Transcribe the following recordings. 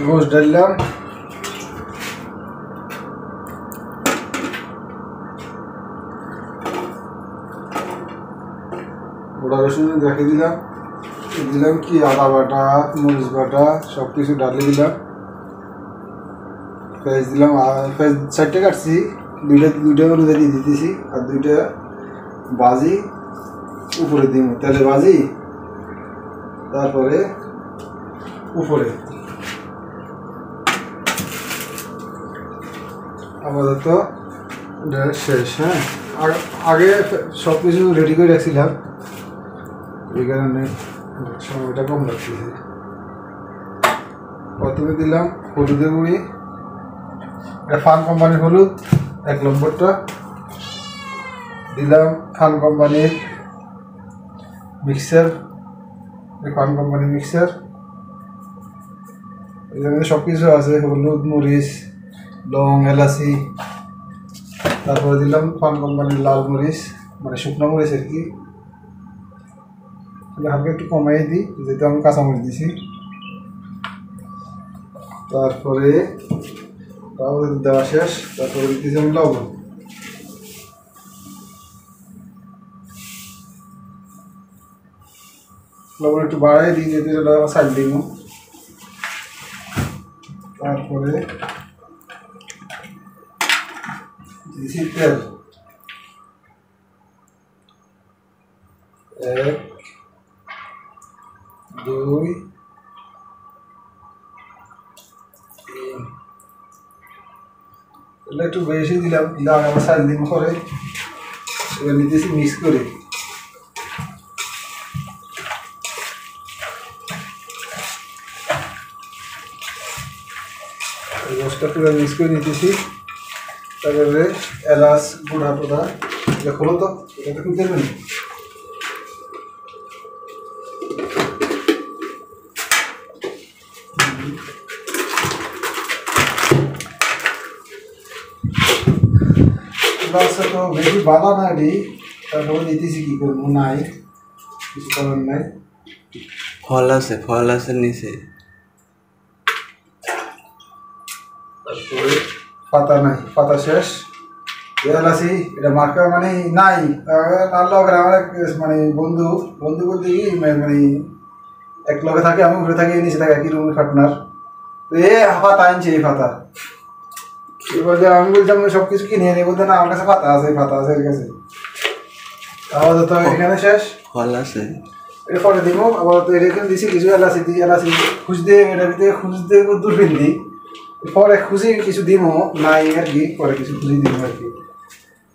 গোশ ডাললাম, গোটা রসুন রেখে দিলাম, দিলাম কি আদা বাটা, মরিচ বাটা সব কিছু ডালে দিলাম, পেঁয়াজ দিলাম, পেঁয়াজ 4টে কাটছি, দুইটা অনুযায়ী দিয়ে দিতেছি, আর 2টা ভাজি উপরে দিব, তেলে ভাজি, তারপরে উপরে আপাতত শেষ। হ্যাঁ, আগে সব কিছু রেডি করে রাখছিলাম, এই কারণে সময়টা কম লাগতেছে। প্রথমে দিলাম হলুদের গুঁড়ি, এটা ফান কোম্পানির হলুদ 1 নম্বরটা, দিলাম ফান কোম্পানির মিক্সার, ফান কোম্পানির মিক্সার, এখানে সব কিছু আছে, হলুদ, মরিচ, লং, এলাচি, তারপরে দিলাম ফান কোম্পানির লাল মরিচ, মানে শুকনো মরিচ আর কি, হালকা একটু কমাই দিই যেহেতু আমি কাঁচামরিচ দিছি। তারপরে দেওয়া শেষ, তারপরে দিতেছি আমি লবণ, লবণ একটু বাড়াই দিই যেহেতু এটা সাইড দিব। তারপরে দিয়েছি তেল, 1 2 3, এটা একটু বেশি দিলাম, আবার সাইড দিব করে এবার নিতেছি মিক্স করে। রসটা পুরো মিক্স করে নিতেছি, তারপরে এলাচ গুঁড়া টোড়া এটা খোলো তো, এটা খুব দেবেন, তো বেশি বালা না রে, তারপরে নিতেছি কি করবো, নাই কিছু করার নাই, ফল আছে নিচে, তারপরে পাতা নাই, পাতা শেষ, এলাচি এটা মার্কা মানে নাই, আমার মানে বন্ধু বলতে কি মানে এক লগে থাকে, আমি উঠে থাকি নিচে থাকে কি রুমের পার্টনার, তো পাতা আনছে, এই পাতা এবার আমি বলছিলাম সব কিছু কিনে এনে, বলতে না আমার কাছে পাতা আছে, পাতা আছে এর কাছে। আপাতত এখানে শেষ, ফল আছে এটা পরে দিব। আপাতত এখানে দিছি কিছু এলাচি দিই, এলাচি খুঁজতে এটার ভিতরে খুঁজতে দূরবীন দিই, পরে খুঁজি কিছু দিব নাই আর কি, পরে কিছু খুঁজি দিব আর কি।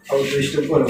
আবার চেষ্টা করো।